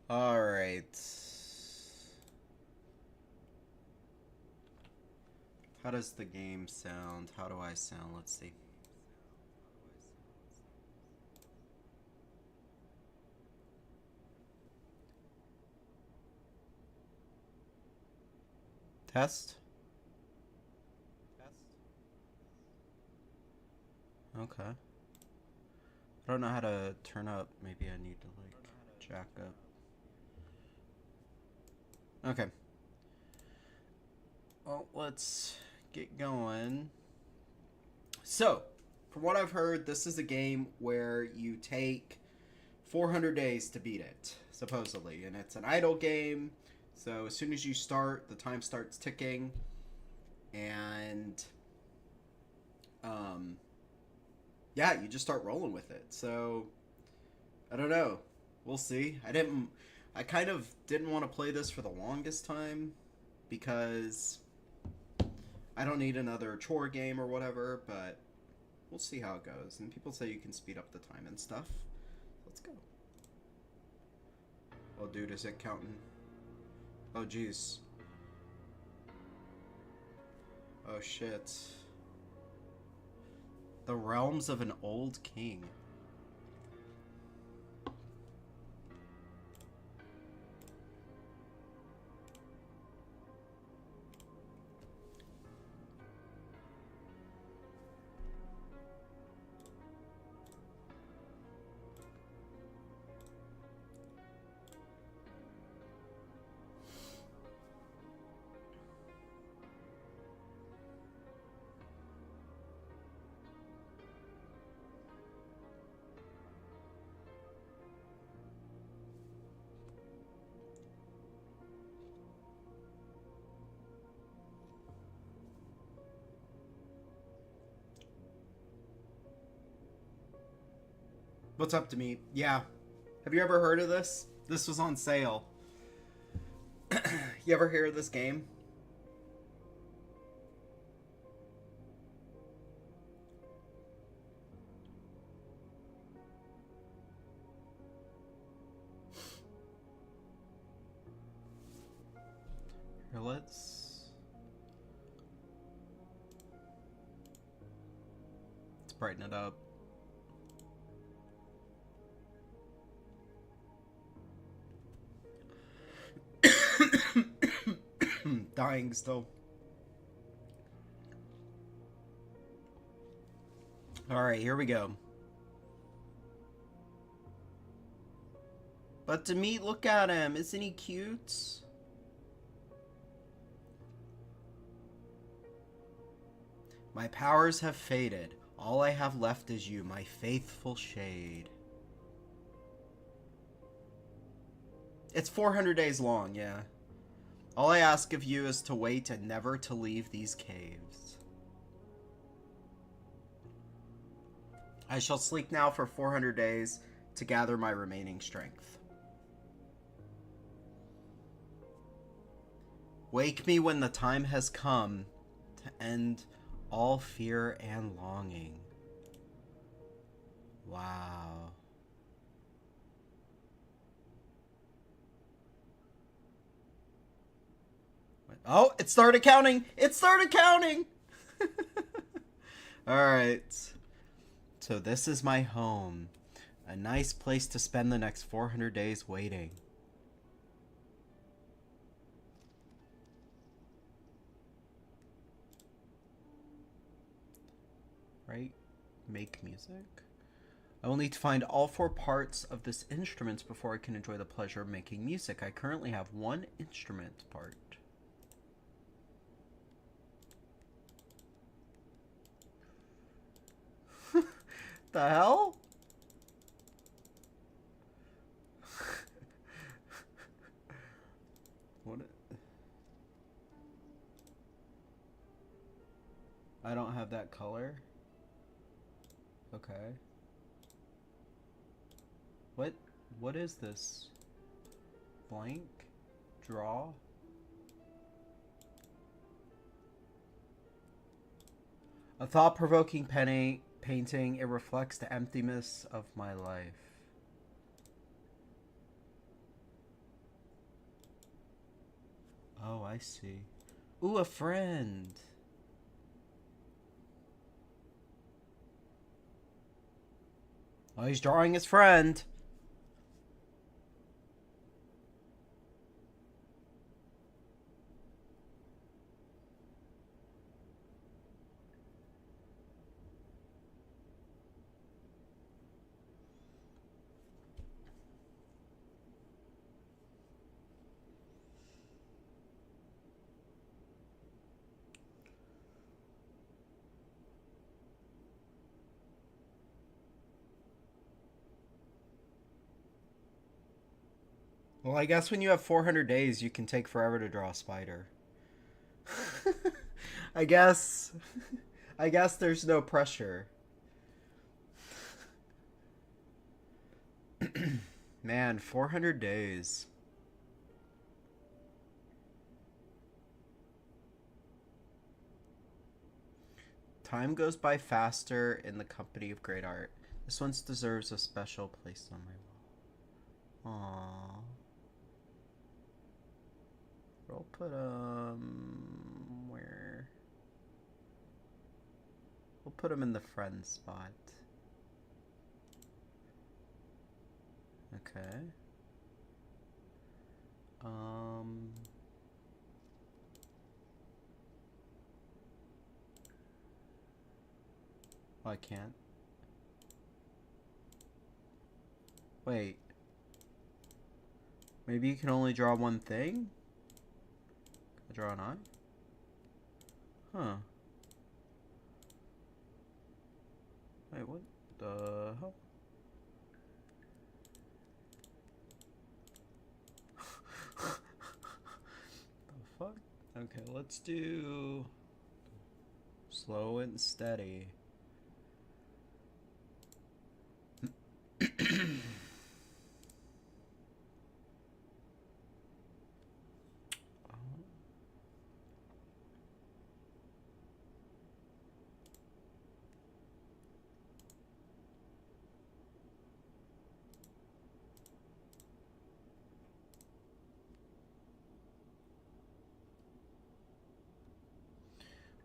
All right. How does the game sound? How do I sound? Let's see. Test? Okay. I don't know how to turn up. Maybe I need to like jack up. Okay. Well, let's get going. So, from what I've heard, this is a game where you take 400 days to beat it, supposedly. And it's an idle game. So, as soon as you start, the time starts ticking. And, um, yeah, you just start rolling with it. So, I don't know. We'll see. I kind of didn't want to play this for the longest time because I don't need another chore game or whatever, but we'll see how it goes. And people say you can speed up the time and stuff. Let's go. Oh, dude, is it counting? Oh, jeez. Oh, shit. The realms of an old king. What's up to me? Yeah. Have you ever heard of this? This was on sale. You ever hear of this game? Here, let's brighten it up. Dying still. Alright, here we go. But to me, look at him. Isn't he cute? My powers have faded. All I have left is you, my faithful shade. It's 400 days long, yeah. All I ask of you is to wait and never to leave these caves. I shall sleep now for 400 days to gather my remaining strength. Wake me when the time has come to end all fear and longing. Wow. Oh, it started counting! It started counting! Alright. So this is my home. A nice place to spend the next 400 days waiting. Right? Make music. I will need to find all four parts of this instrument before I can enjoy the pleasure of making music. I currently have one instrument part. The hell? What? I don't have that color. Okay. What? What is this? Blank? Draw? A thought-provoking painting. It reflects the emptiness of my life. Oh, I see. Ooh, a friend. Oh, he's drawing his friend. Well, I guess when you have 400 days, you can take forever to draw a spider. I guess. I guess there's no pressure. Man, 400 days. Time goes by faster in the company of great art. This one deserves a special place on my wall. Aww. We'll put where? We'll put him in the friend spot. Okay. Oh, I can't. Wait. Maybe you can only draw one thing? Can I draw an eye? Huh. Wait, what the hell? The fuck? Okay, let's do slow and steady.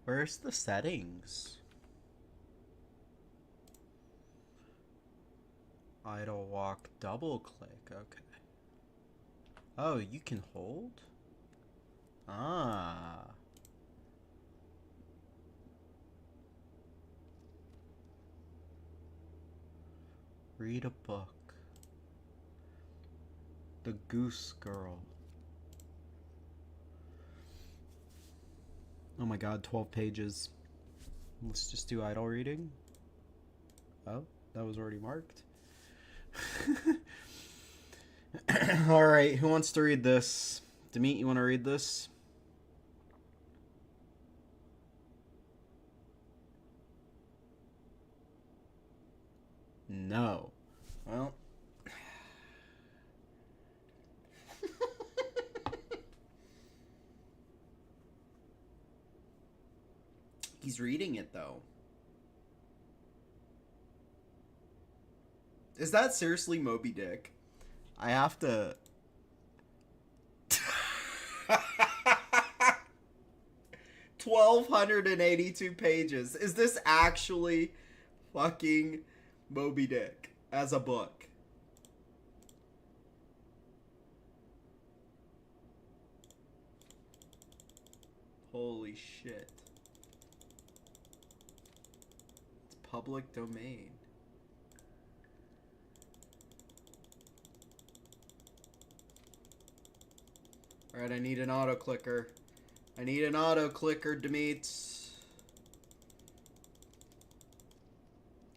Where's the settings? Idle walk, double click, okay. Oh, you can hold? Ah. Read a book. The Goose Girl. Oh my god, 12 pages. Let's just do idle reading. Oh, that was already marked. Alright, who wants to read this? Demeet, you want to read this? No. Well. He's reading it, though. Is that seriously Moby Dick? I have to... 1,282 pages. Is this actually fucking Moby Dick as a book? Holy shit. It's public domain. Alright, I need an auto clicker. I need an auto clicker, Demeet.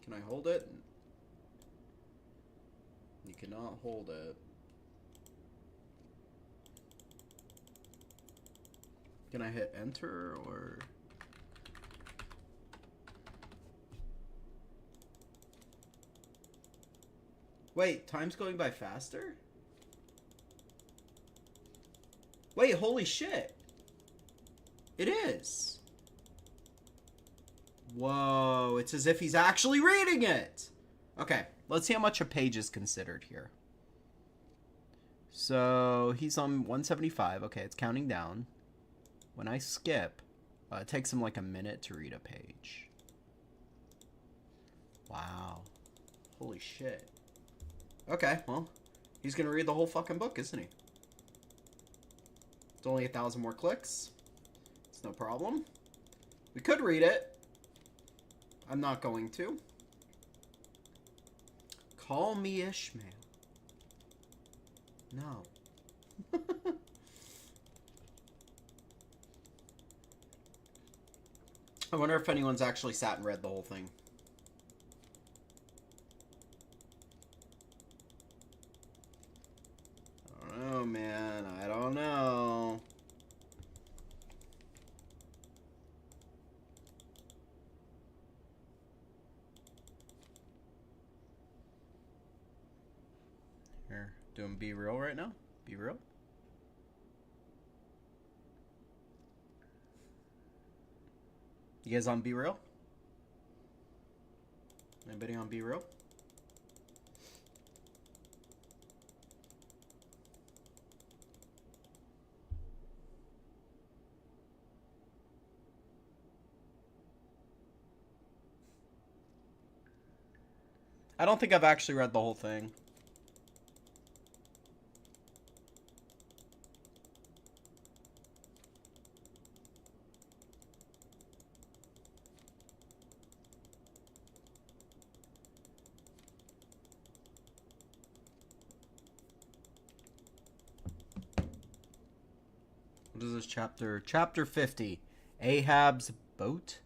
Can I hold it? You cannot hold it. Can I hit enter or... Wait, time's going by faster? Wait, holy shit. It is. Whoa, it's as if he's actually reading it. Okay, let's see how much a page is considered here. So, he's on 175. Okay, it's counting down. when I skip, it takes him like a minute to read a page. Wow. Holy shit. Okay, well, he's gonna read the whole fucking book, isn't he? It's only 1,000 more clicks. It's no problem. We could read it. I'm not going to. Call me Ishmael. No. I wonder if anyone's actually sat and read the whole thing. I don't know, man. I don't know. Here, doing Be Real right now? Be Real? You guys on Be Real? Anybody on Be Real? I don't think I've actually read the whole thing. What is this chapter? Chapter 50. Ahab's boat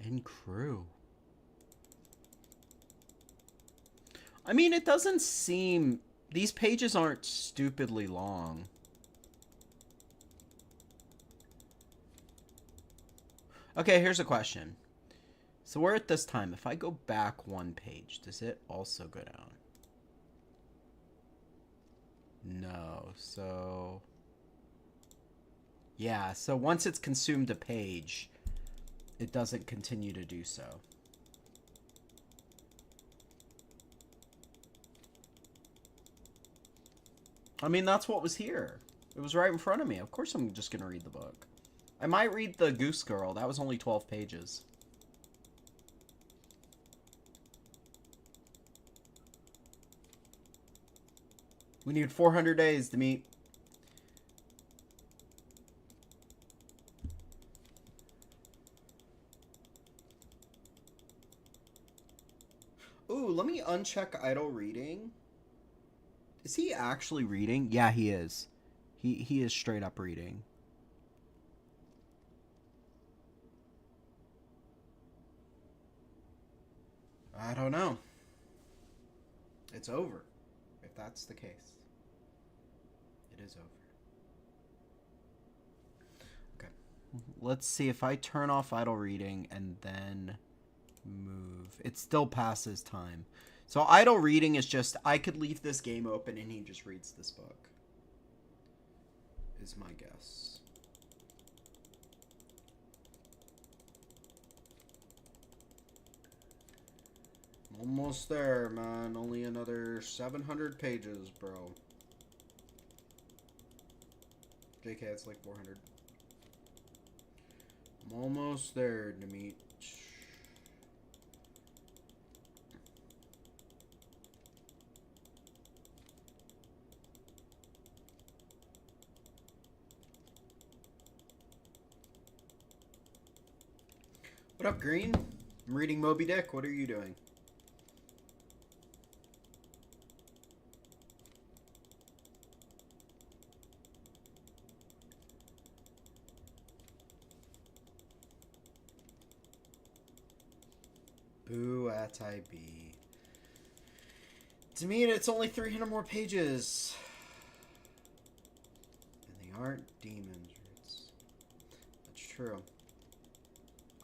and crew. I mean, it doesn't seem... These pages aren't stupidly long. Okay, here's a question. So we're at this time. If I go back one page, does it also go down? No, so... Yeah, so once it's consumed a page, it doesn't continue to do so. I mean, that's what was here. It was right in front of me. Of course I'm just going to read the book. I might read The Goose Girl. That was only 12 pages. We need 400 days to meet. Ooh, let me uncheck idle reading. Is he actually reading? Yeah, he is. He is straight up reading. I don't know. It's over. If that's the case. It is over. Okay. Let's see if I turn off idle reading and then move. It still passes time. So idle reading is just, I could leave this game open and he just reads this book. Is my guess. Almost there, man. Only another 700 pages, bro. JK, it's like 400. I'm almost there to meet. What up, Green? I'm reading Moby Dick. What are you doing? Boo at I be. To me, it's only 300 more pages. And they aren't demons. That's true.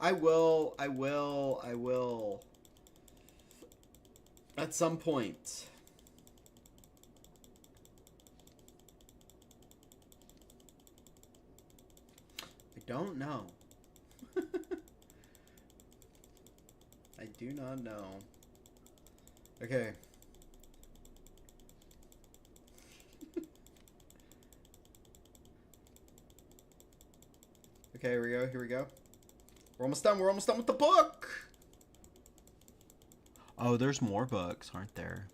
I will. At some point. I don't know. I do not know. Okay. Okay, here we go. Here we go. We're almost done. We're almost done with the book. Oh, there's more books, aren't there?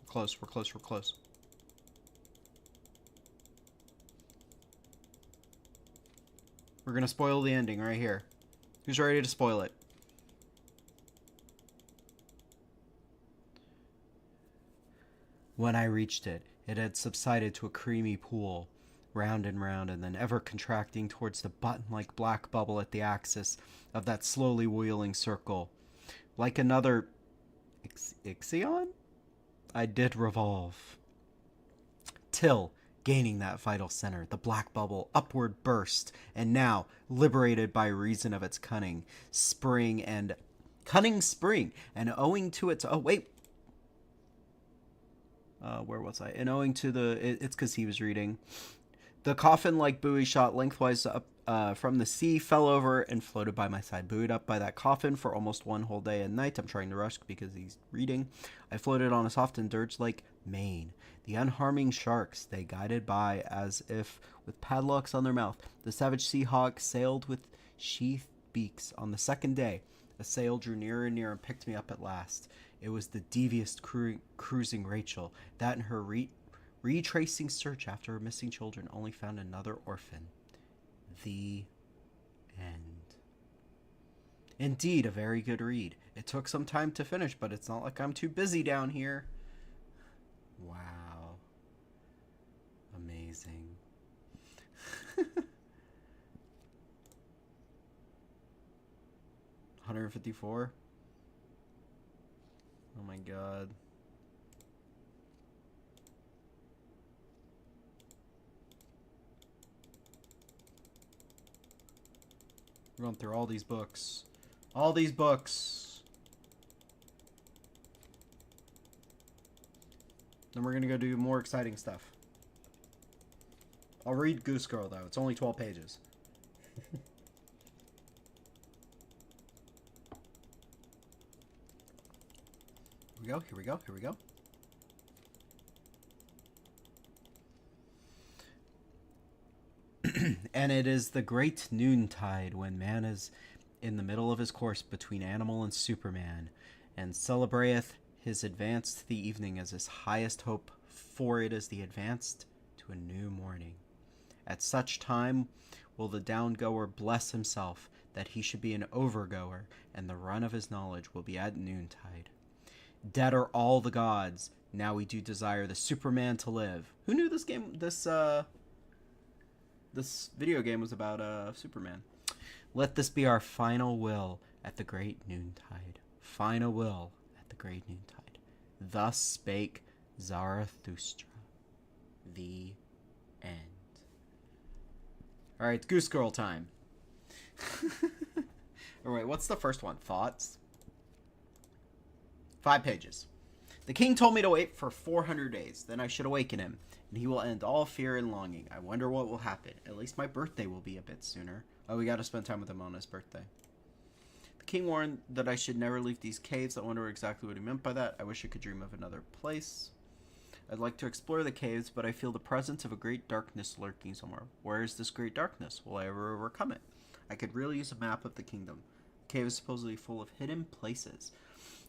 We're close. We're close. We're close. We're gonna spoil the ending right here. Who's ready to spoil it? When I reached it, it had subsided to a creamy pool, round and then ever contracting towards the button-like black bubble at the axis of that slowly wheeling circle. Like another Ixion? I did revolve. Till, gaining that vital center, the black bubble upward burst, and now, liberated by reason of its cunning spring, and owing to its where was I? And owing to it's because he was reading. The coffin-like buoy shot lengthwise up from the sea, fell over, and floated by my side. Buoyed up by that coffin for almost one whole day and night. I'm trying to rush because he's reading. I floated on a soft and dirge-like mane. The unharming sharks, they guided by as if with padlocks on their mouth. The savage sea hawk sailed with sheathed beaks. On the second day, a sail drew nearer and nearer and picked me up at last. It was the devious cruising Rachel, that in her retracing search after her missing children only found another orphan. The end. Indeed, a very good read. It took some time to finish, but it's not like I'm too busy down here. Wow. Amazing. 154? Oh my god. We're going through all these books. All these books. Then we're gonna go do more exciting stuff. I'll read Goose Girl though. It's only 12 pages. Here we go, here we go, here we go. And it is the great noontide when man is in the middle of his course between animal and Superman, and celebrateth his advance to the evening as his highest hope, for it is the advance to a new morning. At such time will the down-goer bless himself that he should be an over-goer, and the run of his knowledge will be at noontide. Dead are all the gods. Now we do desire the Superman to live. Who knew this video game was about Superman? Let this be our final will at the great noontide. Final will at the great noontide. Thus spake Zarathustra. The end. Alright, Goose Girl time. Alright, what's the first one? Thoughts? 5 pages. The king told me to wait for 400 days. Then I should awaken him, and he will end all fear and longing. I wonder what will happen. At least my birthday will be a bit sooner. Oh, we gotta spend time with him on his birthday. The king warned that I should never leave these caves. I wonder exactly what he meant by that. I wish I could dream of another place. I'd like to explore the caves, but I feel the presence of a great darkness lurking somewhere. Where is this great darkness? Will I ever overcome it? I could really use a map of the kingdom. The cave is supposedly full of hidden places.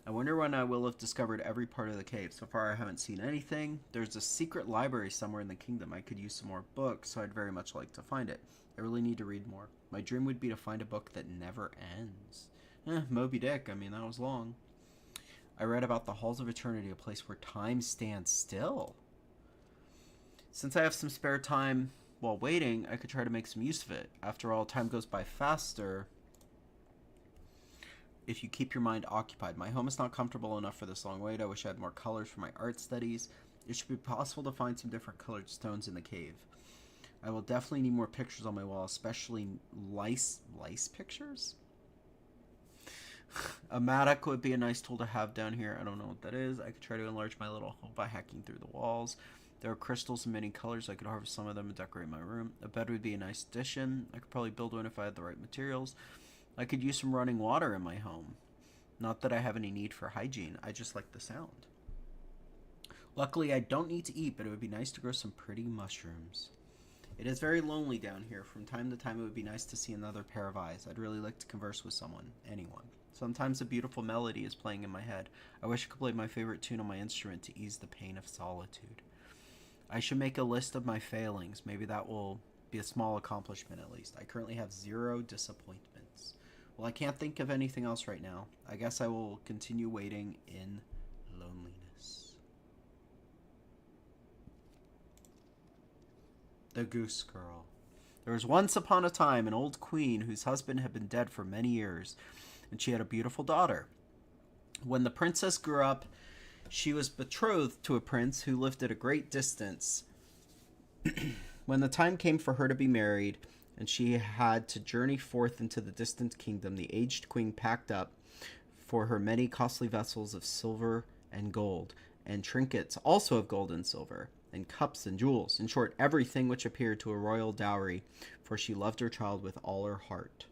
I wonder when I will have discovered every part of the cave. So far I haven't seen anything. There's a secret library somewhere in the kingdom. I could use some more books, so I'd very much like to find it. I really need to read more. My dream would be to find a book that never ends. Moby Dick, I mean, that was long. I read about the Halls of Eternity, a place where time stands still. Since I have some spare time while waiting, I could try to make some use of it. After all, time goes by faster if you keep your mind occupied. My home is not comfortable enough for this long wait. I wish I had more colors for my art studies. It should be possible to find some different colored stones in the cave. I will definitely need more pictures on my wall, especially lice pictures? A mattock would be a nice tool to have down here. I don't know what that is. I could try to enlarge my little home by hacking through the walls. There are crystals in many colors. I could harvest some of them and decorate my room. A bed would be a nice addition. I could probably build one if I had the right materials. I could use some running water in my home. Not that I have any need for hygiene. I just like the sound. Luckily, I don't need to eat, but it would be nice to grow some pretty mushrooms. It is very lonely down here. From time to time, it would be nice to see another pair of eyes. I'd really like to converse with someone, anyone. Sometimes a beautiful melody is playing in my head. I wish I could play my favorite tune on my instrument to ease the pain of solitude. I should make a list of my failings. Maybe that will be a small accomplishment at least. I currently have 0 disappointments. Well, I can't think of anything else right now. I guess I will continue waiting in loneliness. The Goose Girl. There was once upon a time an old queen whose husband had been dead for many years, and she had a beautiful daughter. When the princess grew up, she was betrothed to a prince who lived at a great distance. When the time came for her to be married, and she had to journey forth into the distant kingdom, the aged queen packed up for her many costly vessels of silver and gold, and trinkets also of gold and silver, and cups and jewels, in short, everything which appeared to a royal dowry, for she loved her child with all her heart.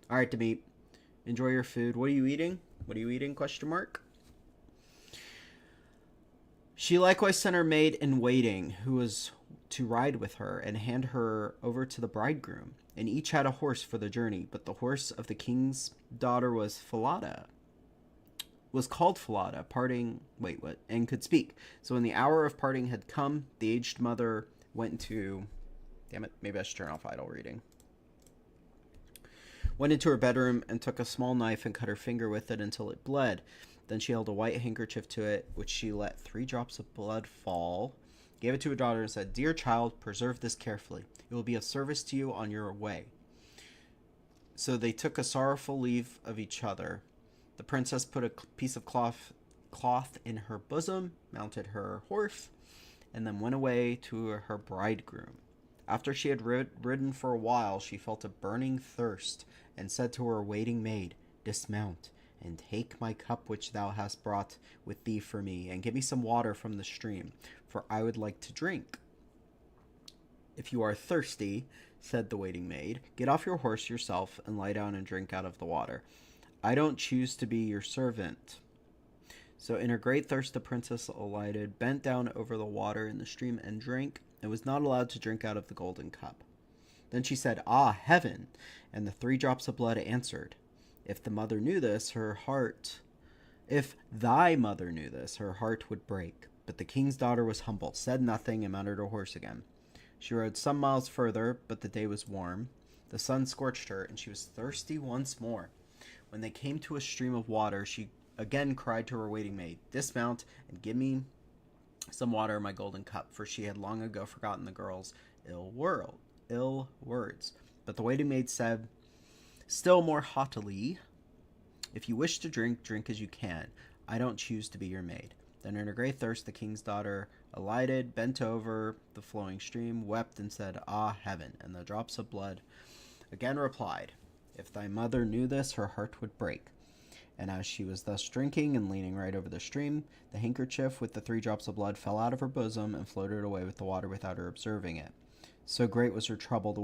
All right, Demeet, enjoy your food. What are you eating? What are you eating? Question mark. She likewise sent her maid in waiting, who was to ride with her and hand her over to the bridegroom, and each had a horse for the journey. But the horse of the king's daughter was called Falada, and could speak. So when the hour of parting had come, the aged mother went into, damn it, maybe I should turn off idle reading. Went into her bedroom and took a small knife and cut her finger with it until it bled. Then she held a white handkerchief to it, which she let 3 drops of blood fall, gave it to her daughter, and said, "Dear child, preserve this carefully. It will be of service to you on your way." So they took a sorrowful leave of each other. The princess put a piece of cloth in her bosom, mounted her horse, and then went away to her bridegroom. After she had ridden for a while, she felt a burning thirst, and said to her waiting maid, "Dismount, and take my cup which thou hast brought with thee for me, and give me some water from the stream, for I would like to drink." "If you are thirsty," said the waiting maid, "get off your horse yourself, and lie down and drink out of the water. I don't choose to be your servant." So in her great thirst the princess alighted, bent down over the water in the stream, and drank, and was not allowed to drink out of the golden cup. Then she said, "Ah, heaven!" And the 3 drops of blood answered, If thy mother knew this, her heart would break." But the king's daughter was humble, said nothing, and mounted her horse again. She rode some miles further, but the day was warm. The sun scorched her, and she was thirsty once more. When they came to a stream of water, she again cried to her waiting maid, "Dismount, and give me some water in my golden cup," for she had long ago forgotten the girl's ill words. But the waiting maid said, still more haughtily, "If you wish to drink, drink as you can. I don't choose to be your maid." Then in her great thirst the king's daughter alighted, bent over the flowing stream, wept, and said, "Ah, heaven!" And the drops of blood again replied, "If thy mother knew this, her heart would break." And as she was thus drinking and leaning right over the stream, the handkerchief with the 3 drops of blood fell out of her bosom and floated away with the water without her observing it. So great was her trouble. The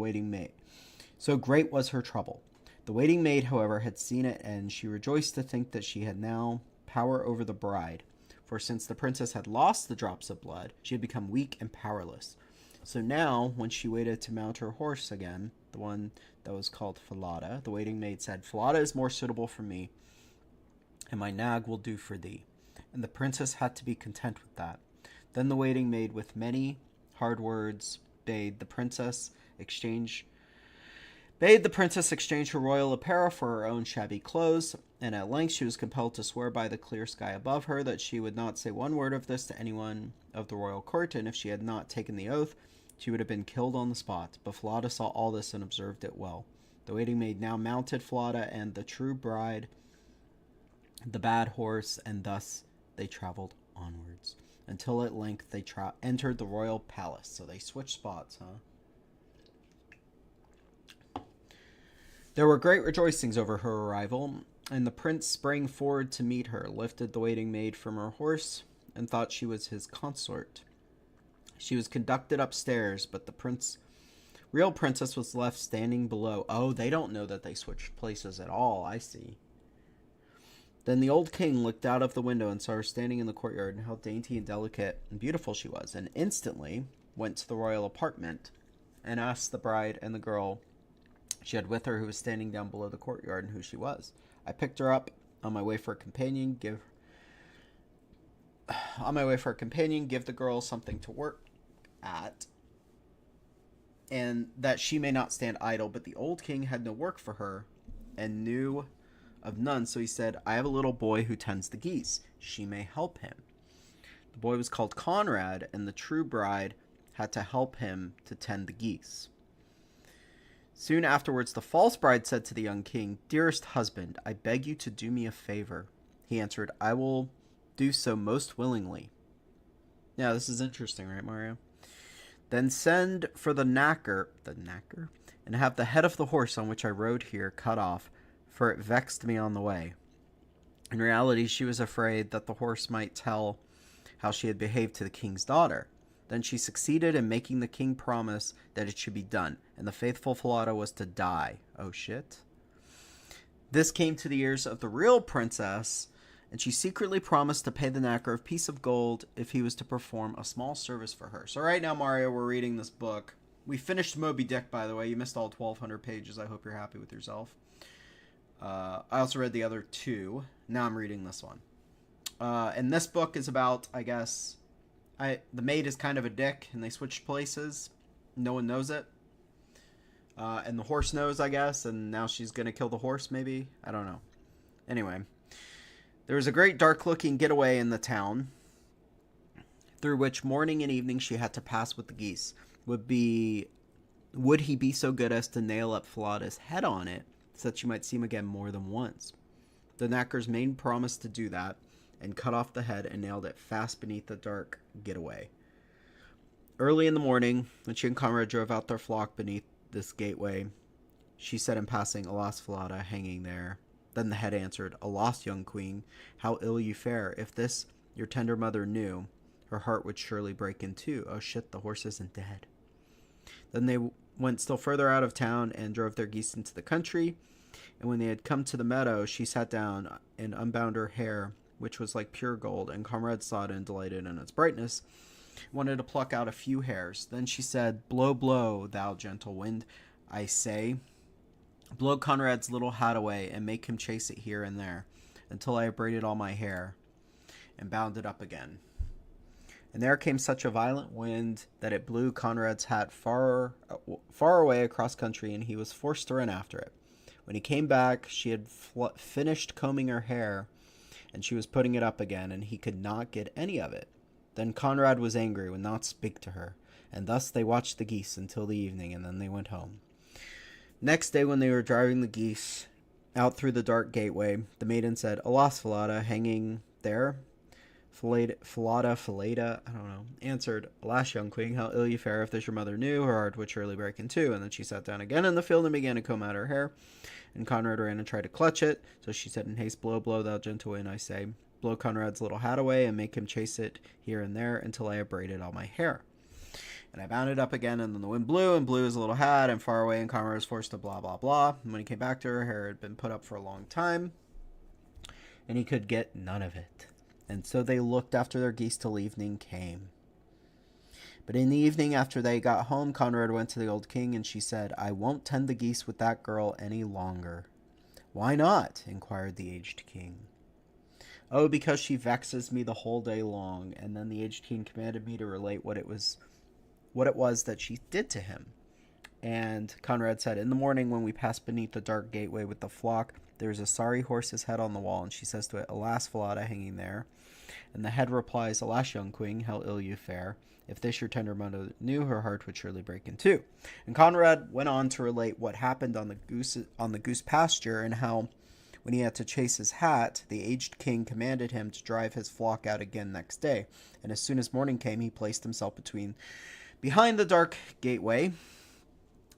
waiting maid, however, had seen it, and she rejoiced to think that she had now power over the bride. For since the princess had lost the drops of blood, she had become weak and powerless. So now, when she waited to mount her horse again, the one that was called Falada, the waiting maid said, "Falada is more suitable for me, and my nag will do for thee." And the princess had to be content with that. Then the waiting maid, with many hard words, bade the princess exchange her royal apparel for her own shabby clothes, and at length she was compelled to swear by the clear sky above her that she would not say one word of this to anyone of the royal court, and if she had not taken the oath, she would have been killed on the spot. But Falada saw all this and observed it well. The waiting maid now mounted Falada and the true bride, the bad horse, and thus they traveled onwards, until at length they entered the royal palace. So they switched spots, huh? There were great rejoicings over her arrival, and the prince sprang forward to meet her, lifted the waiting maid from her horse, and thought she was his consort. She was conducted upstairs, but the real princess was left standing below. Oh, they don't know that they switched places at all, I see. Then the old king looked out of the window and saw her standing in the courtyard, and how dainty and delicate and beautiful she was, and instantly went to the royal apartment and asked the bride and the girl she had with her who was standing down below the courtyard and who she was. I picked her up on my way for a companion, give the girl something to work at, and that she may not stand idle. But the old king had no work for her and knew of none, so he said, I have a little boy who tends the geese. She may help him. The boy was called Conrad, and the true bride had to help him to tend the geese. Soon afterwards, the false bride said to the young king, Dearest husband, I beg you to do me a favor. He answered, I will do so most willingly. Now, this is interesting, right, Mario? Then send for the knacker, and have the head of the horse on which I rode here cut off, for it vexed me on the way. In reality, she was afraid that the horse might tell how she had behaved to the king's daughter. Then she succeeded in making the king promise that it should be done, and the faithful Falada was to die. Oh shit. This came to the ears of the real princess, and she secretly promised to pay the knacker a piece of gold if he was to perform a small service for her. So right now, Mario, we're reading this book. We finished Moby Dick, by the way. You missed all 1,200 pages. I hope you're happy with yourself. I also read the other two. Now I'm reading this one. And this book is about, I guess, the maid is kind of a dick, and they switched places. No one knows it. And the horse knows, I guess, and now she's going to kill the horse, maybe? I don't know. Anyway, there was a great dark-looking getaway in the town, through which morning and evening she had to pass with the geese. Would he be so good as to nail up Falada's head on it, so that she might see him again more than once? The knacker's maid promised to do that, and cut off the head and nailed it fast beneath the dark getaway. Early in the morning, when she and Conrad drove out their flock beneath this gateway, she said in passing, Alas, Falada, hanging there. Then the head answered, Alas, young queen, how ill you fare. If this your tender mother knew, her heart would surely break in two. Oh shit, the horse isn't dead. Then they went still further out of town and drove their geese into the country. And when they had come to the meadow, she sat down and unbound her hair, which was like pure gold, and Conrad saw it and delighted in its brightness, wanted to pluck out a few hairs. Then she said, Blow, blow, thou gentle wind, I say. Blow Conrad's little hat away, and make him chase it here and there, until I have braided all my hair, and bound it up again. And there came such a violent wind that it blew Conrad's hat far away across country, and he was forced to run after it. When he came back, she had finished combing her hair, and she was putting it up again, and he could not get any of it. Then Conrad was angry, would not speak to her, and thus they watched the geese until the evening, and then they went home. Next day, when they were driving the geese out through the dark gateway, the maiden said, Alas, Falada, hanging there. Falada, I don't know, answered, Alas, young queen, how ill you fare. If this your mother knew, her heart would surely break in two. And then she sat down again in the field and began to comb out her hair. And Conrad ran and tried to clutch it. So she said in haste, Blow, blow, thou gentle wind, I say. Blow Conrad's little hat away, and make him chase it here and there until I have braided all my hair. And I bound it up again, and then the wind blew, and blew his little hat, and far away, and Conrad was forced to blah, blah, blah. And when he came back to her, hair had been put up for a long time, and he could get none of it. And so they looked after their geese till evening came. But in the evening, after they got home, Conrad went to the old king, and she said, I won't tend the geese with that girl any longer. Why not? Inquired the aged king. Oh, because she vexes me the whole day long. And then the aged king commanded me to relate what it was that she did to him. And Conrad said, In the morning when we passed beneath the dark gateway with the flock, there is a sorry horse's head on the wall, and she says to it, Alas, Falada, hanging there. And the head replies, Alas, young queen, how ill you fare. If this your tender mother knew, her heart would surely break in two. And Conrad went on to relate what happened on the goose pasture, and how, when he had to chase his hat, the aged king commanded him to drive his flock out again next day. And as soon as morning came, he placed himself behind the dark gateway,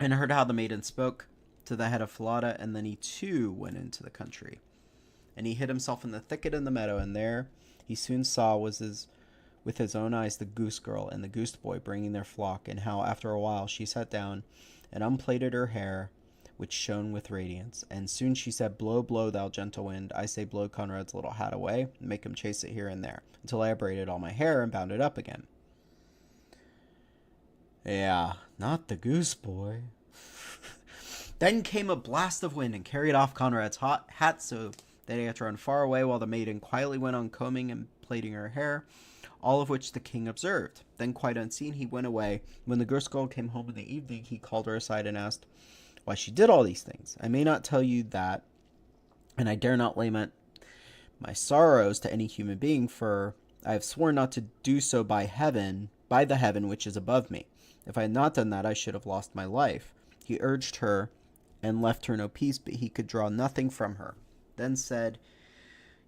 and heard how the maiden spoke to the head of Falada, and then he too went into the country. And he hid himself in the thicket in the meadow, and there he soon saw with his own eyes the goose girl and the goose boy bringing their flock, and how after a while she sat down and unplaited her hair which shone with radiance. And soon she said, "Blow, blow, thou gentle wind. I say, blow Conrad's little hat away, and make him chase it here and there, until I have braided all my hair and bound it up again." Yeah, not the goose boy. Then came a blast of wind and carried off Conrad's hot hat so that he had to run far away, while the maiden quietly went on combing and plaiting her hair, all of which the king observed. Then, quite unseen, he went away. When the goose girl came home in the evening, he called her aside and asked why she did all these things. "I may not tell you that, and I dare not lament my sorrows to any human being, for I have sworn not to do so by the heaven which is above me. If I had not done that, I should have lost my life." He urged her and left her no peace, but he could draw nothing from her. Then said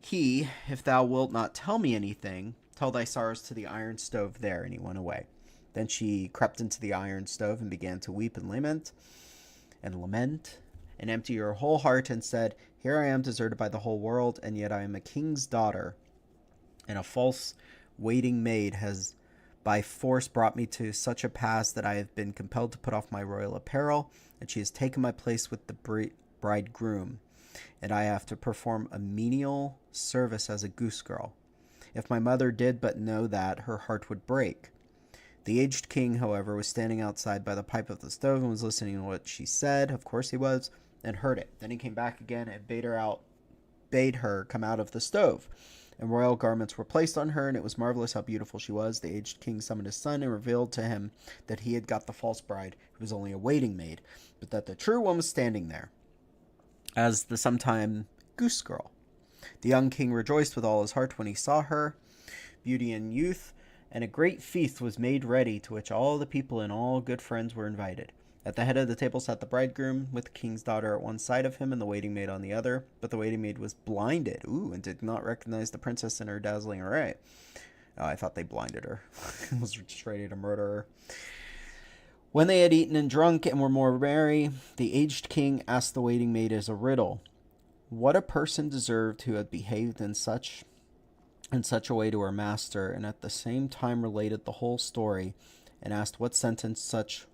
he, "If thou wilt not tell me anything, tell thy sorrows to the iron stove there." And he went away. Then she crept into the iron stove and began to weep and lament, and empty her whole heart, and said, "Here I am deserted by the whole world, and yet I am a king's daughter, and a false waiting maid has by force brought me to such a pass that I have been compelled to put off my royal apparel, and she has taken my place with the bridegroom, and I have to perform a menial service as a goose girl. If my mother did but know that, her heart would break." The aged king, however, was standing outside by the pipe of the stove and was listening to what she said. Of course he was, and heard it. Then he came back again and bade her come out of the stove. And royal garments were placed on her, and it was marvelous how beautiful she was. The aged king summoned his son and revealed to him that he had got the false bride, who was only a waiting maid, but that the true one was standing there as the sometime goose girl. The young king rejoiced with all his heart when he saw her beauty and youth, and a great feast was made ready, to which all the people and all good friends were invited. At the head of the table sat the bridegroom, with the king's daughter at one side of him and the waiting maid on the other. But the waiting maid was blinded, and did not recognize the princess in her dazzling array. Oh, I thought they blinded her. Was just ready to murder her. When they had eaten and drunk and were more merry, the aged king asked the waiting maid as a riddle what a person deserved who had behaved in such a way to her master, and at the same time related the whole story, and asked what sentence such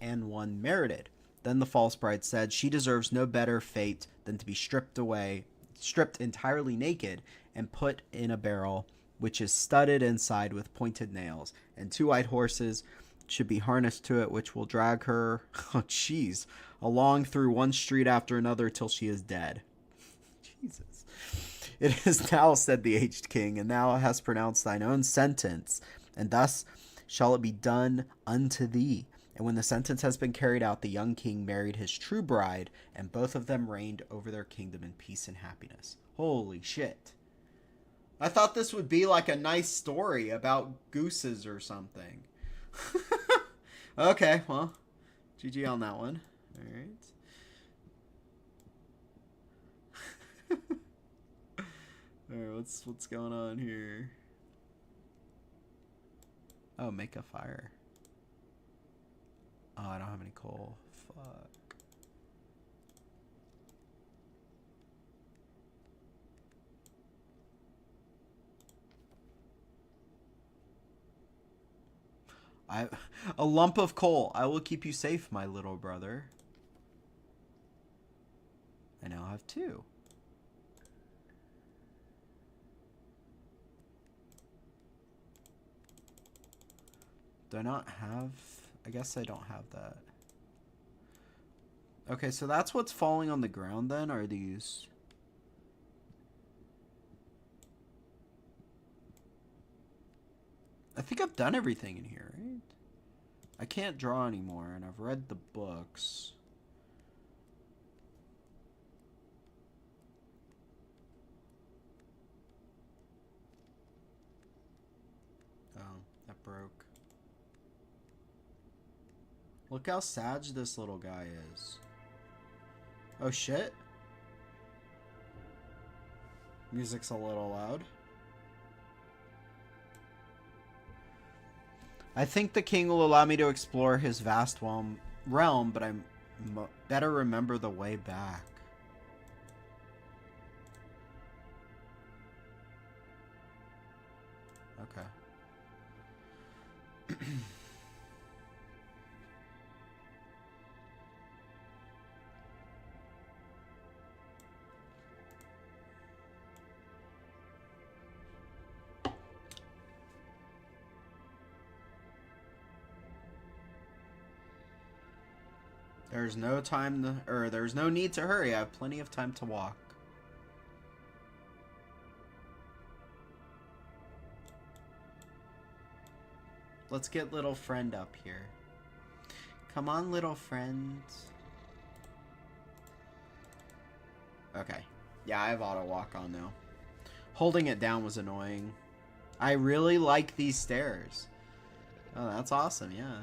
an one merited. Then the false bride said, "She deserves no better fate than to be stripped entirely naked, and put in a barrel which is studded inside with pointed nails, and 2 white horses should be harnessed to it, which will drag her, along through one street after another till she is dead." Jesus. "It is now," said the aged king, "and thou hast pronounced thine own sentence, and thus shall it be done unto thee." And when the sentence has been carried out, the young king married his true bride, and both of them reigned over their kingdom in peace and happiness. Holy shit. I thought this would be like a nice story about gooses or something. Okay, well, GG on that one. Alright, what's going on here? Oh, make a fire. Oh, I don't have any coal. Fuck. A lump of coal. I will keep you safe, my little brother. I now have 2. Do I not have... I guess I don't have that. Okay, so that's what's falling on the ground then, are these... I think I've done everything in here, right? I can't draw anymore, and I've read the books. Oh, that broke. Look how sad this little guy is. Oh shit. Music's a little loud. I think the king will allow me to explore his vast realm, but I better remember the way back. Okay. There's no time to, or there's no need to hurry. I have plenty of time to walk. Let's get little friend up here. Come on, little friend. Okay. Yeah, I have auto walk on now. Holding it down was annoying. I really like these stairs. Oh, that's awesome, yeah.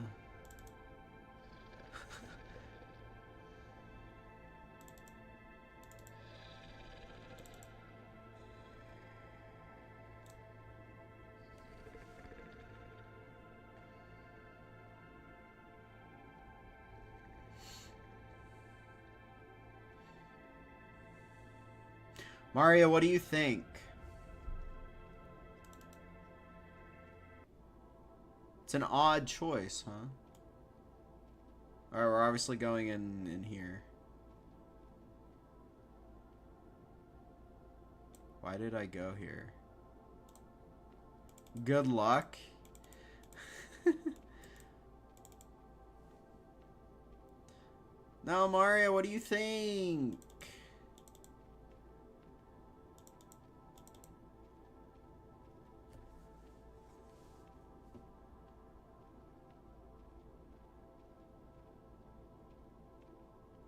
Mario, what do you think? It's an odd choice, huh? Alright, we're obviously going in here. Why did I go here? Good luck. Now, Mario, what do you think?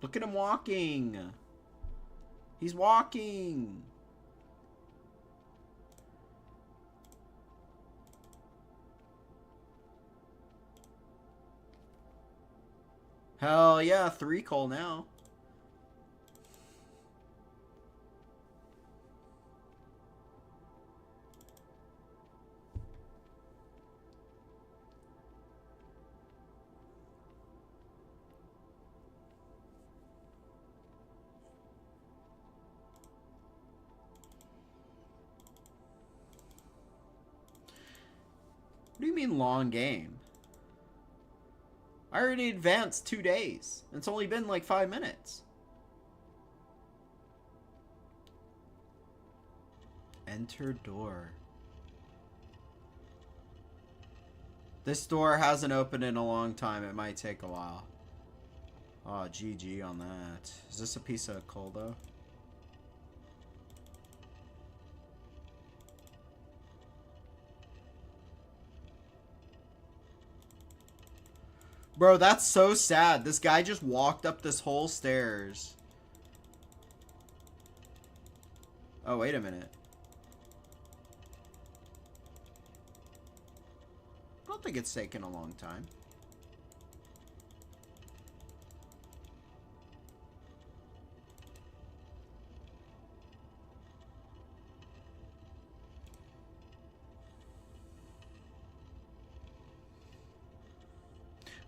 Look at him walking. He's walking. Hell yeah, 3 coal now. What do you mean long game? I already advanced 2 days. It's only been like 5 minutes. Enter door. This door hasn't opened in a long time. It might take a while. Oh, GG on that. Is this a piece of coal though? Bro, that's so sad. This guy just walked up this whole stairs. Oh, wait a minute. I don't think it's taken a long time.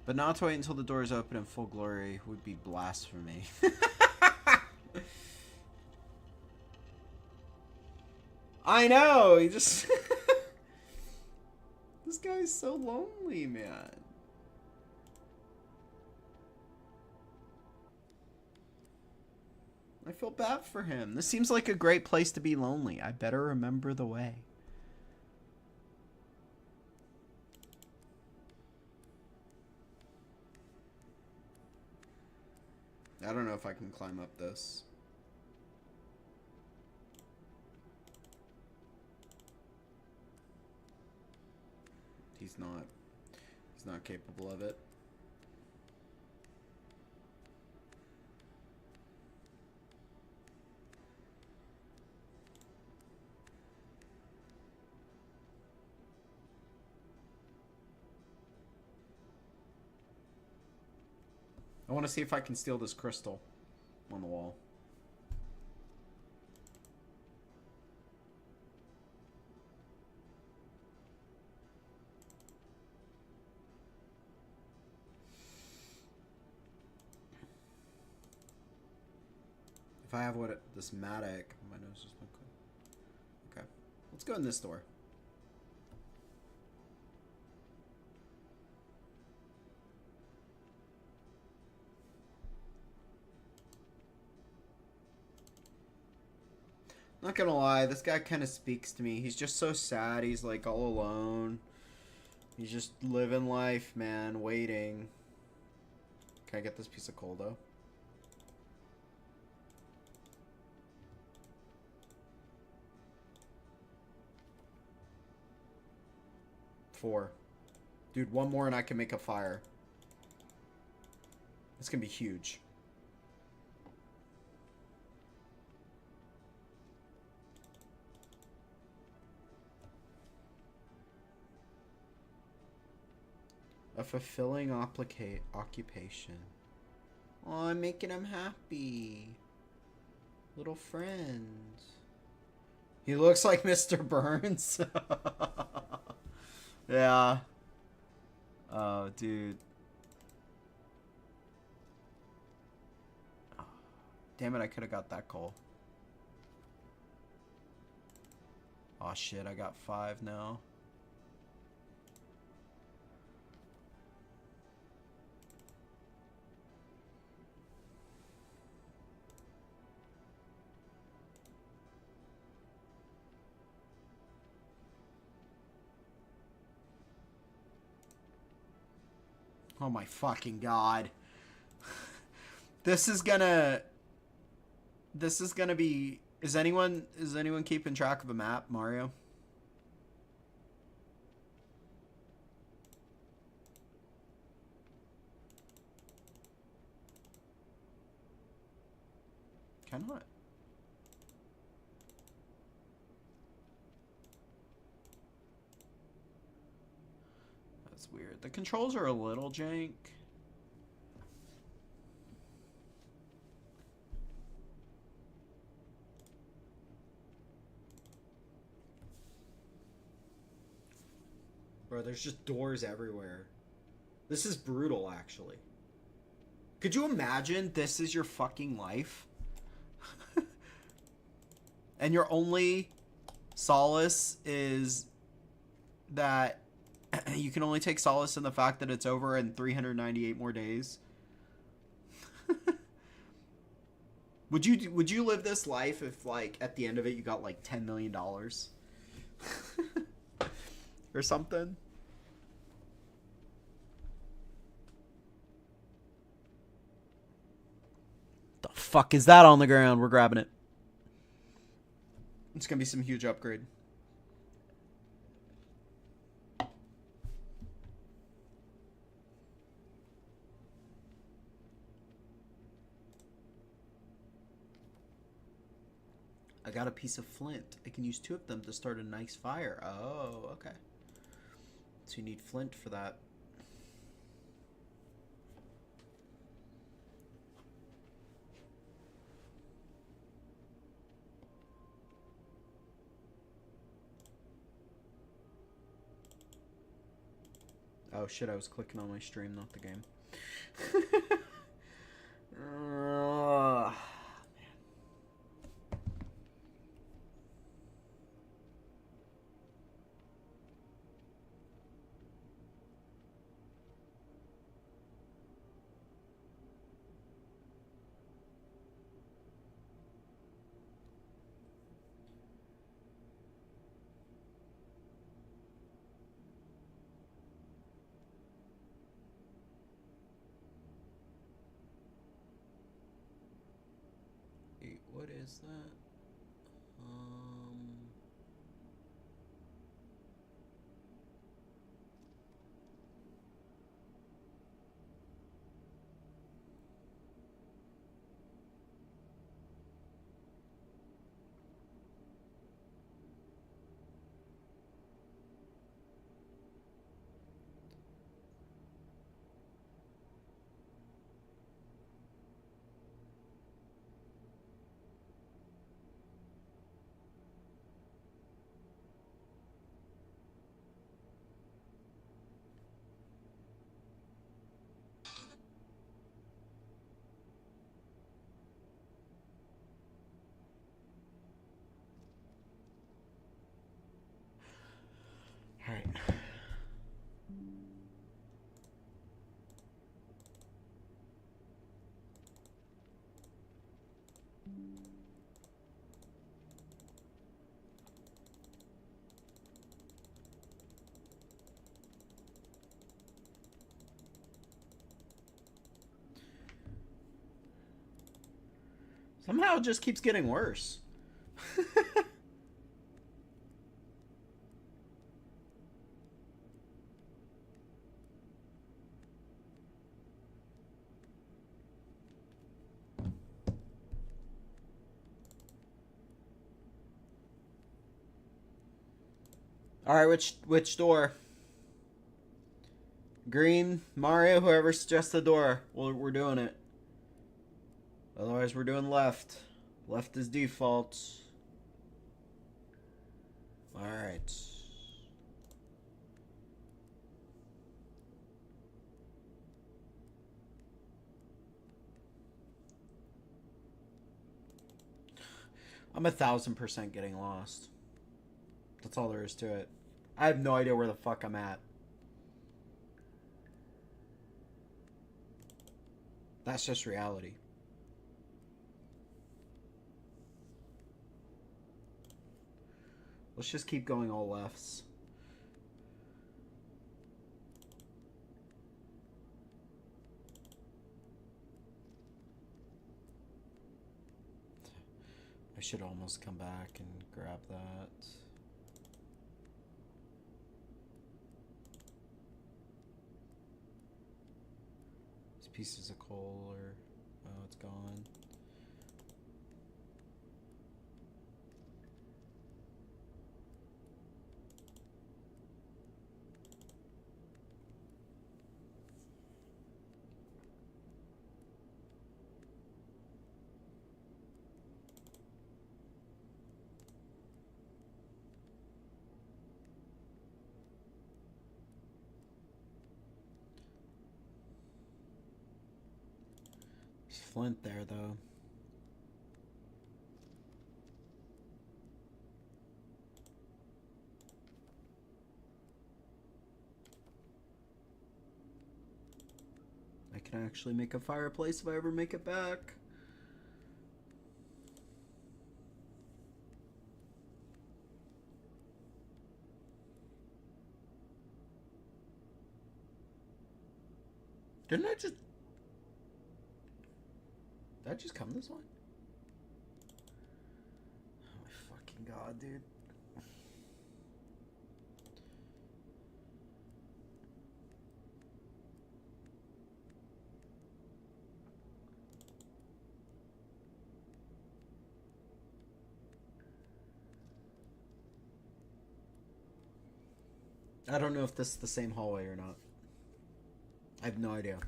But not to wait until the doors open in full glory would be blasphemy. I know, he just... This guy's so lonely, man. I feel bad for him. This seems like a great place to be lonely. I better remember the way. I don't know if I can climb up this. He's not capable of it. I want to see if I can steal this crystal on the wall. If I have this matic, my nose is not good. Okay, let's go in this door. Not gonna lie, this guy kind of speaks to me. He's just so sad. He's like all alone. He's just living life, man, waiting. Can I get this piece of coal, though? Four. Dude, one more and I can make a fire. It's gonna be huge. A fulfilling occupation. Oh, I'm making him happy. Little friends. He looks like Mr. Burns. Yeah. Oh, dude. Oh, damn it, I could have got that coal. Oh, shit, I got 5 now. Oh my fucking god. This is gonna be... Is anyone keeping track of a map, Mario? Cannot. That's weird. The controls are a little jank. Bro, there's just doors everywhere. This is brutal, actually. Could you imagine this is your fucking life? And your only solace is that you can only take solace in the fact that it's over in 398 more days. Would you live this life if, like, at the end of it you got like $10 million or something? The fuck is that on the ground? We're grabbing it. It's gonna be some huge upgrade. I got a piece of flint. I can use 2 of them to start a nice fire. Oh, okay. So you need flint for that. Oh shit, I was clicking on my stream, not the game. What is that? Somehow it just keeps getting worse. All right, which door? Green, Mario, whoever suggests the door. We're doing it. Otherwise, we're doing left. Left is default. All right. I'm 1,000% getting lost. That's all there is to it. I have no idea where the fuck I'm at. That's just reality. Let's just keep going all lefts. I should almost come back and grab that. These pieces of coal are... Oh, it's gone. Flint there, though. I can actually make a fireplace if I ever make it back. Didn't I just... Did I just come this way? Oh my fucking god, dude. I don't know if this is the same hallway or not. I have no idea.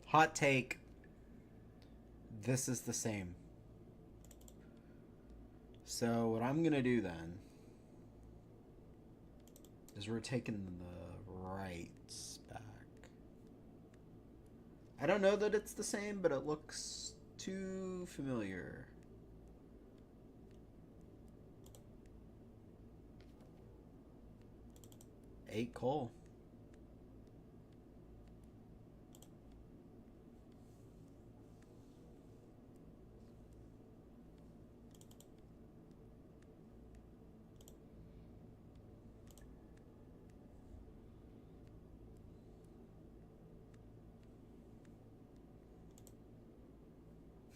Hot take. This is the same. So what I'm gonna do then is we're taking the rights back. I don't know that it's the same, but it looks too familiar. Eight coal.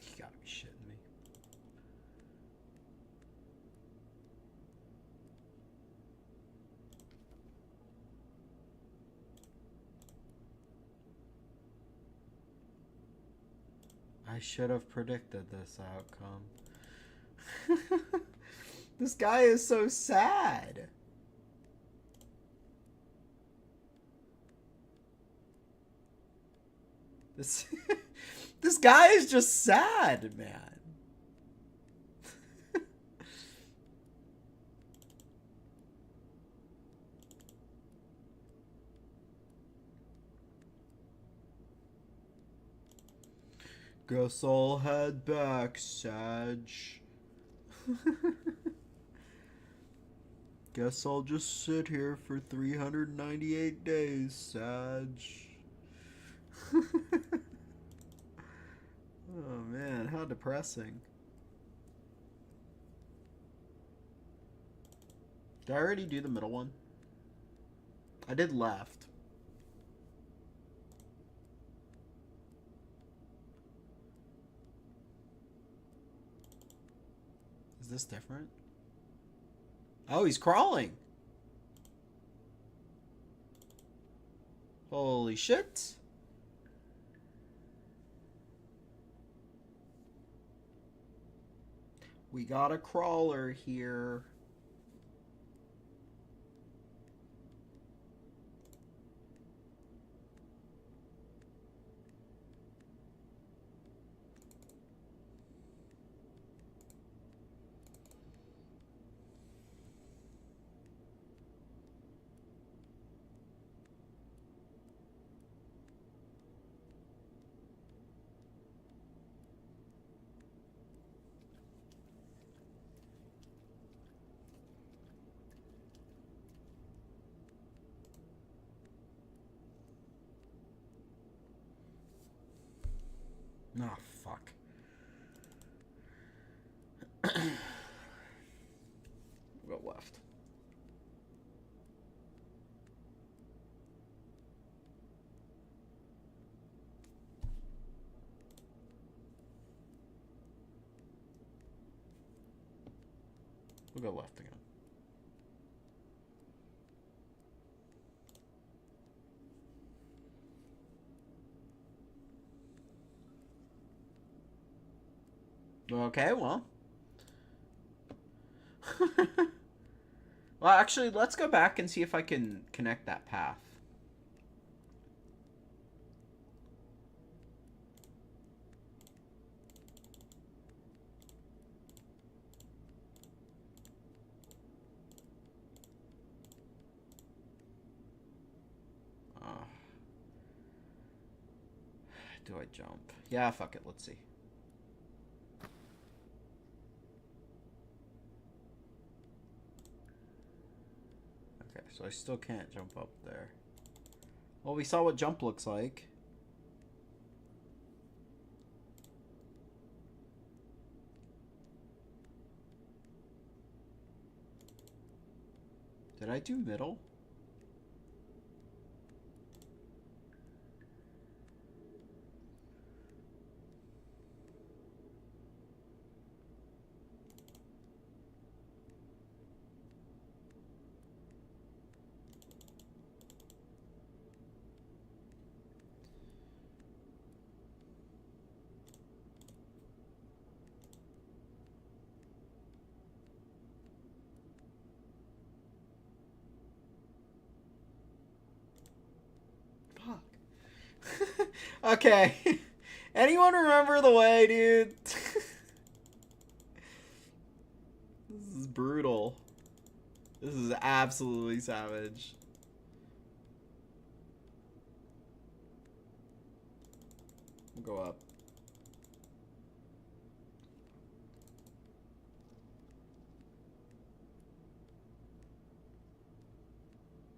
You gotta be shitting me. I should have predicted this outcome. This guy is so sad. This this guy is just sad, man. Guess I'll head back, Sag. Guess I'll just sit here for 398 days, Sag. Oh man, how depressing. Did I already do the middle one? I did left. Is this different? Oh, he's crawling. Holy shit. We got a crawler here. Oh, fuck. We'll go left. We'll go left again. Okay, well. Well, actually, let's go back and see if I can connect that path. Do I jump? Yeah, fuck it. Let's see. Okay, so I still can't jump up there. Well, we saw what jump looks like. Did I do middle? Okay. Anyone remember the way, dude? This is brutal. This is absolutely savage. We'll go up.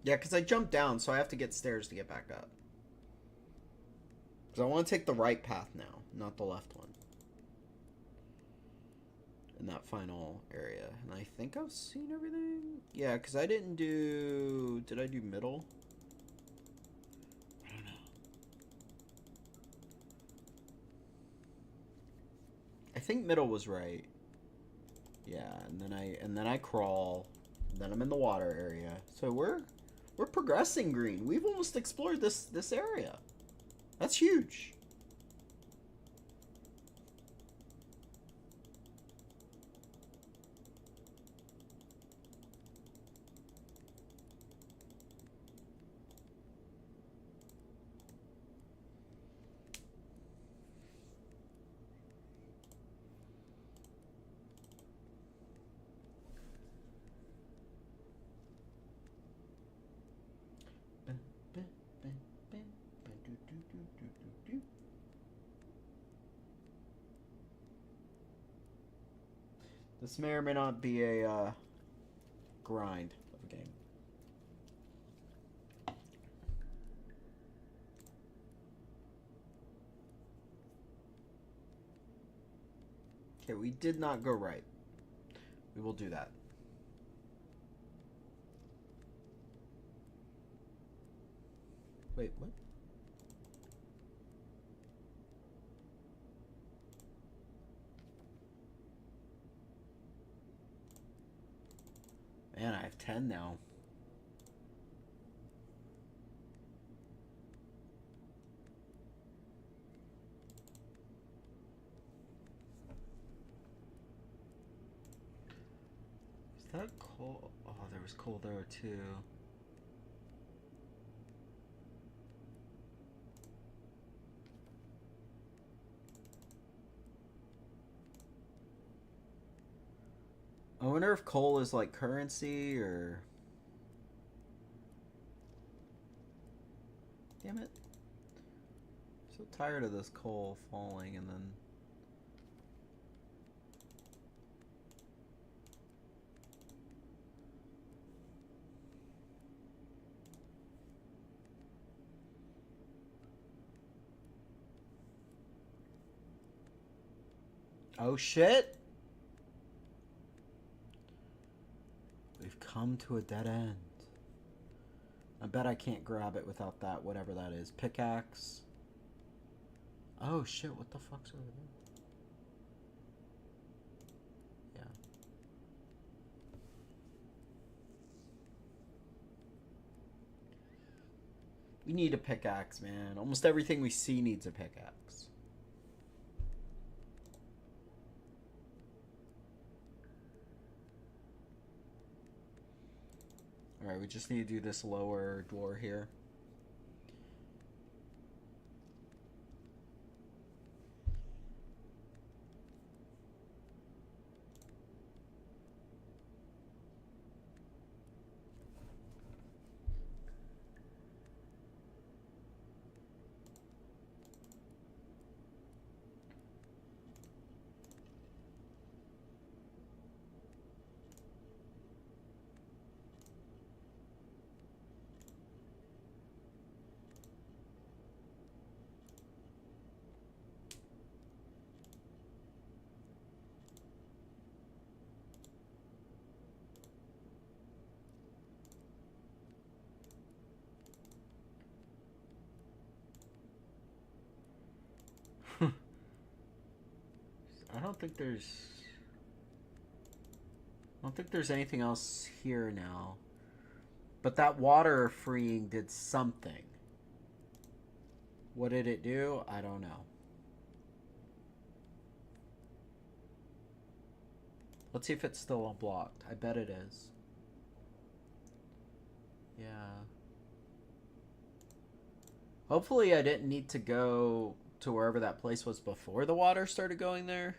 Yeah, because I jumped down, so I have to get stairs to get back up. Because I want to take the right path now, not the left one. In that final area. And I think I've seen everything? Yeah, because I didn't do... Did I do middle? I don't know. I think middle was right. Yeah, and then I crawl. Then I'm in the water area. So we're progressing, Green. We've almost explored this area. That's huge. This may or may not be a grind of a game. Okay, we did not go right. We will do that. Wait, what? Man, I have 10 now. Is that coal? Oh, there was coal there too. I wonder if coal is like currency or... Damn it. I'm so tired of this coal falling and then... Oh shit! We've come to a dead end. I bet I can't grab it without that, whatever that is. Pickaxe. Oh shit, what the fuck's over there? Yeah. We need a pickaxe, man. Almost everything we see needs a pickaxe. Alright, we just need to do this lower door here. I don't think there's anything else here now. But that water freeing did something. What did it do? I don't know. Let's see if it's still unblocked. I bet it is. Yeah. Hopefully I didn't need to go to wherever that place was before the water started going there.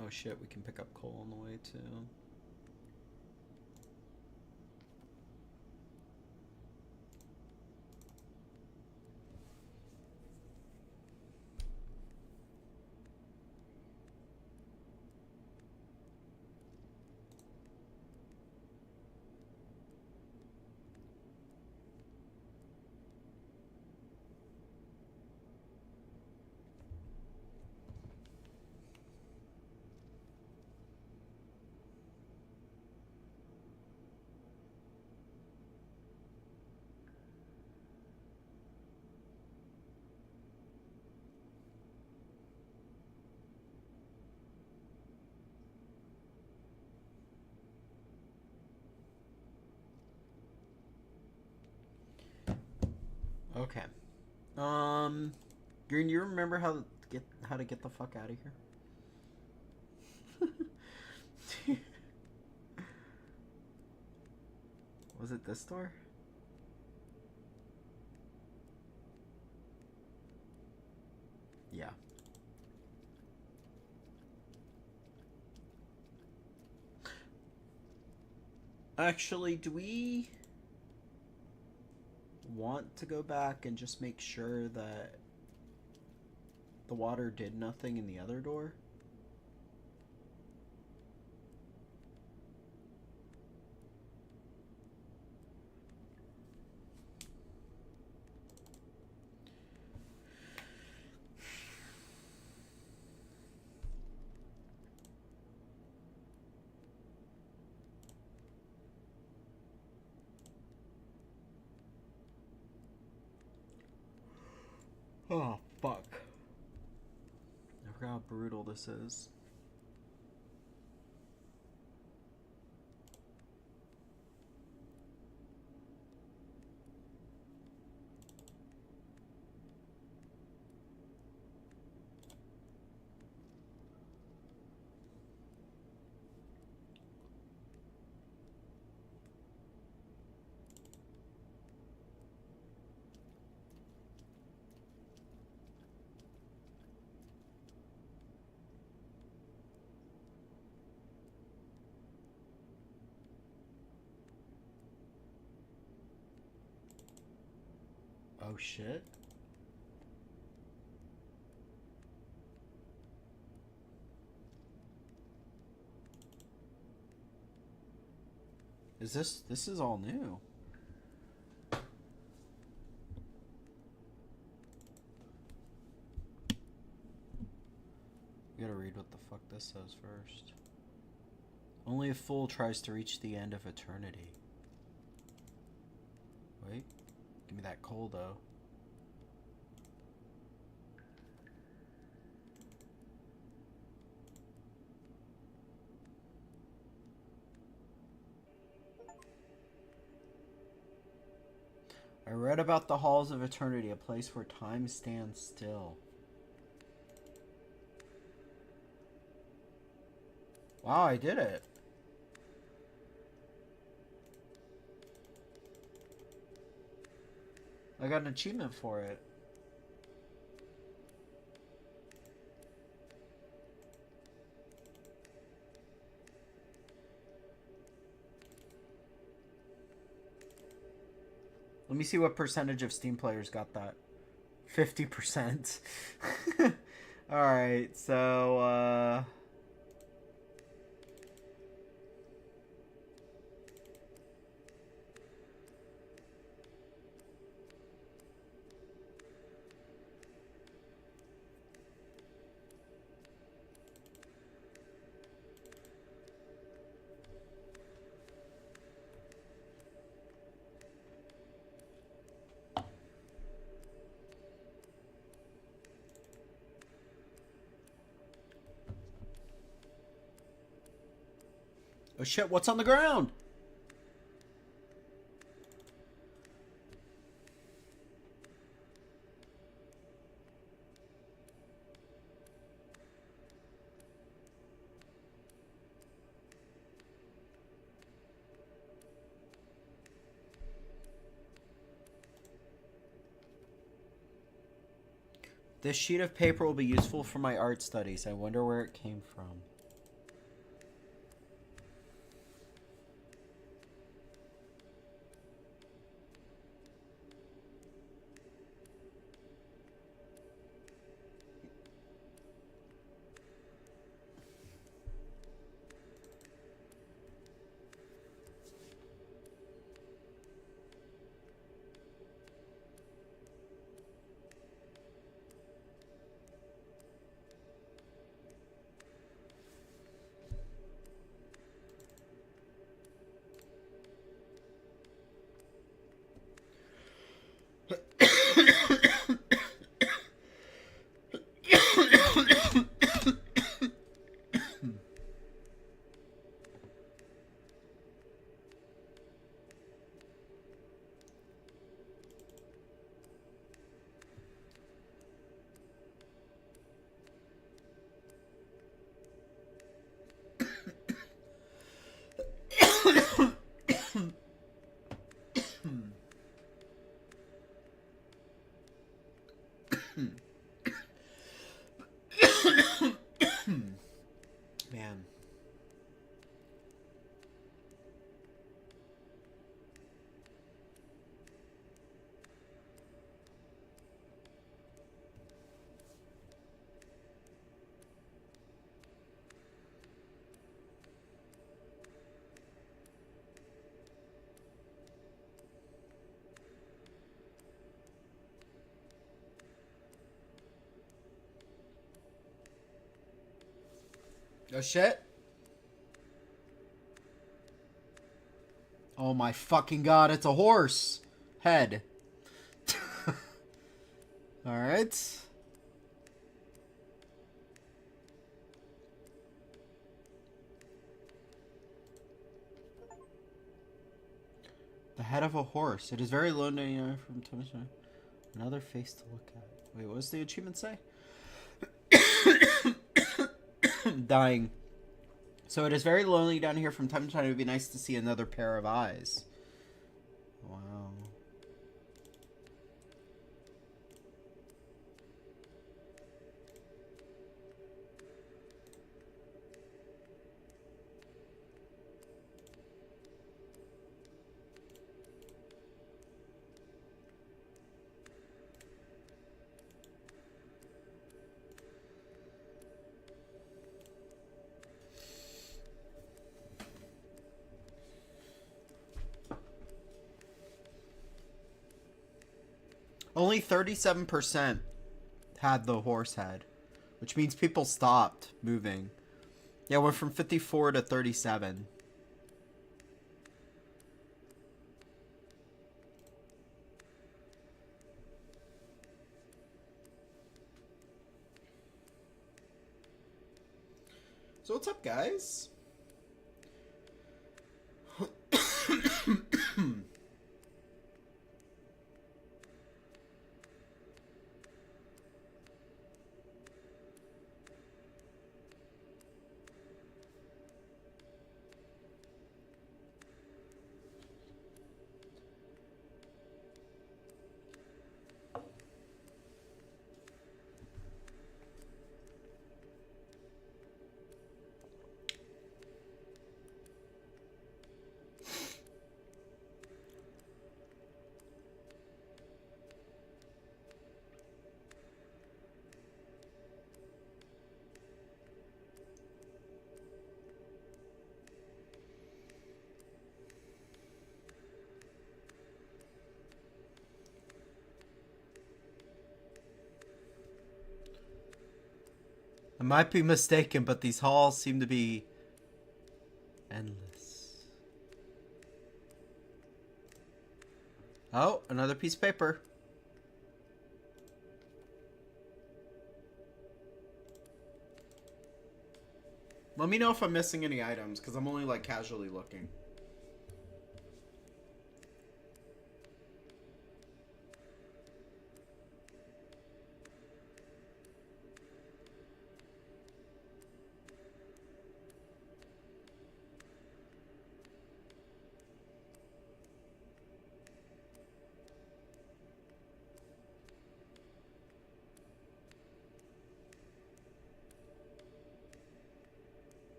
Oh shit, we can pick up coal on the way too. Okay. You remember how to get the fuck out of here? Was it this door? Yeah. Actually, do we want to go back and just make sure that the water did nothing in the other door? Oh, fuck. I forgot how brutal this is. Oh shit. This is all new? You gotta read what the fuck this says first. Only a fool tries to reach the end of eternity. Wait. Give me that coal, though. I read about the halls of eternity, a place where time stands still. Wow, I did it. I got an achievement for it. Let me see what percentage of Steam players got that. 50%. Alright, so, oh shit, what's on the ground? This sheet of paper will be useful for my art studies. I wonder where it came from. Man. Oh shit. Oh my fucking god, it's a horse head. Alright. The head of a horse. It is very lonely from time to time. Another face to look at. Wait, what does the achievement say? Dying. So it is very lonely down here from time to time. It would be nice to see another pair of eyes. Wow. Only 37% had the horse head, which means people stopped moving. Yeah, went from 54 to 37. So what's up, guys? I might be mistaken, but these halls seem to be endless. Oh, another piece of paper. Let me know if I'm missing any items, because I'm only like casually looking.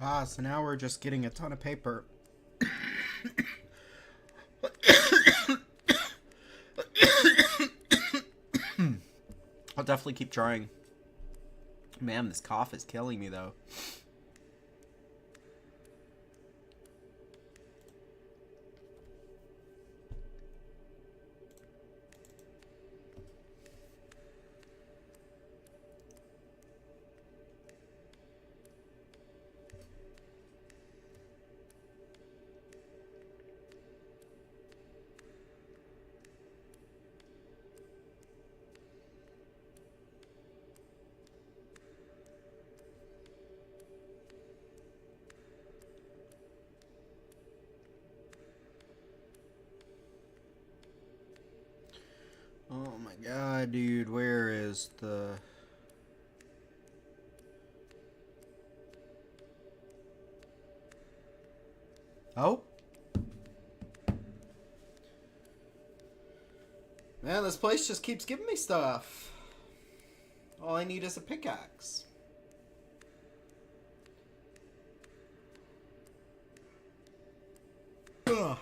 Ah, so now we're just getting a ton of paper. I'll definitely keep trying. Man, this cough is killing me, though. Oh my god, dude, where is the... Oh? Man, this place just keeps giving me stuff. All I need is a pickaxe. Ugh.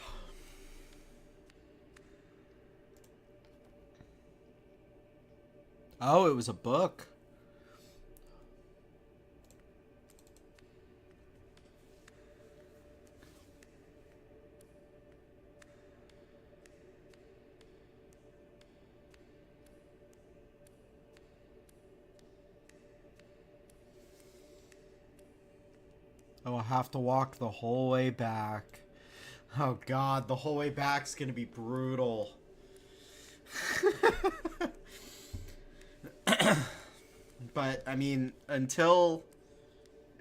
Oh, it was a book. I'll have to walk the whole way back. Oh god, the whole way back's gonna be brutal. But, I mean, until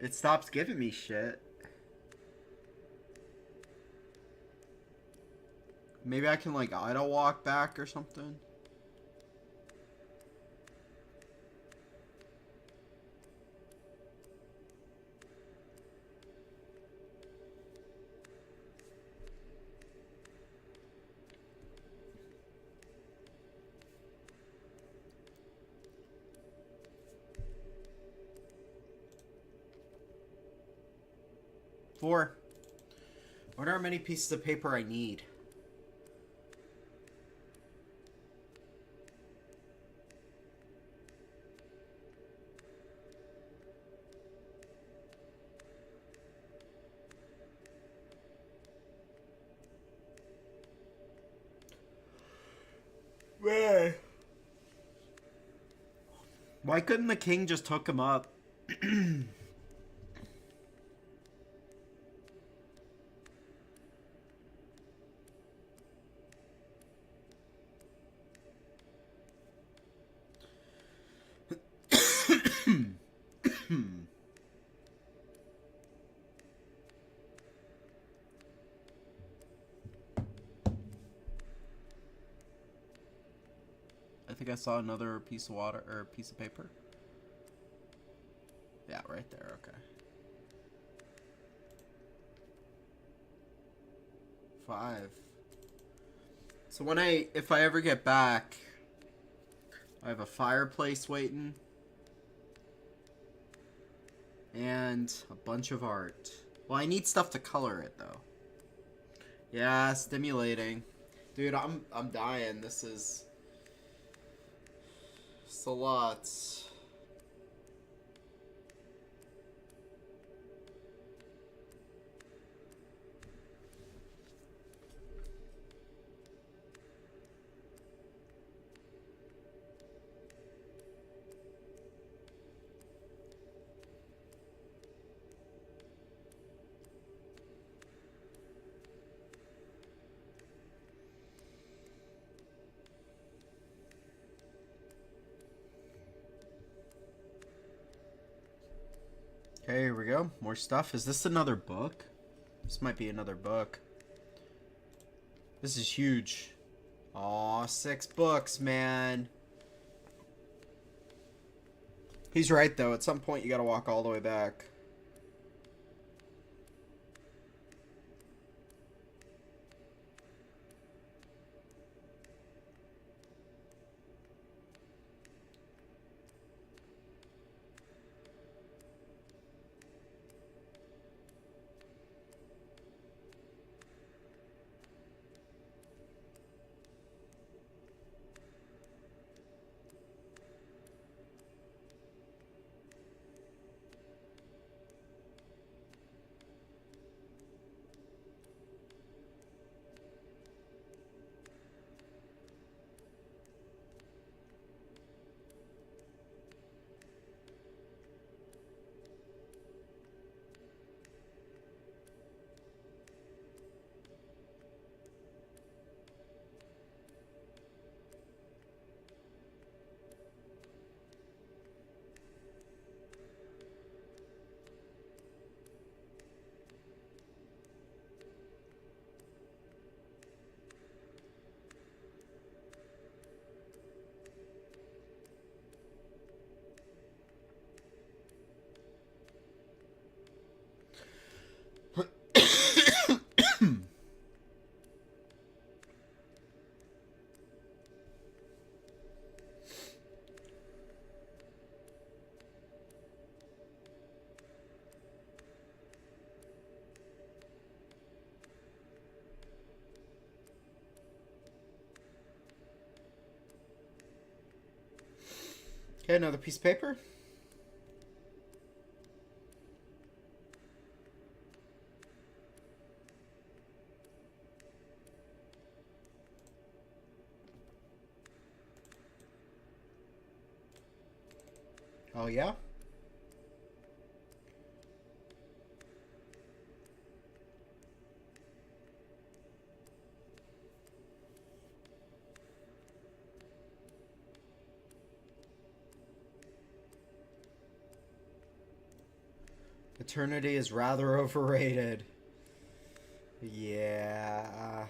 it stops giving me shit. Maybe I can, like, idle walk back or something? Four. I wonder how many pieces of paper I need. Man. Why couldn't the king just hook him up? I think I saw another piece of water or piece of paper. Yeah, right there. Okay. 5. So if I ever get back, I have a fireplace waiting and a bunch of art. Well, I need stuff to color it though. Yeah, stimulating. Dude, I'm dying. This is a lot. Okay, here we go. More stuff. Is this another book? This might be another book. This is huge. Aw, 6 books, man. He's right, though. At some point, you gotta walk all the way back. Okay, another piece of paper. Oh, yeah? Eternity is rather overrated. Yeah.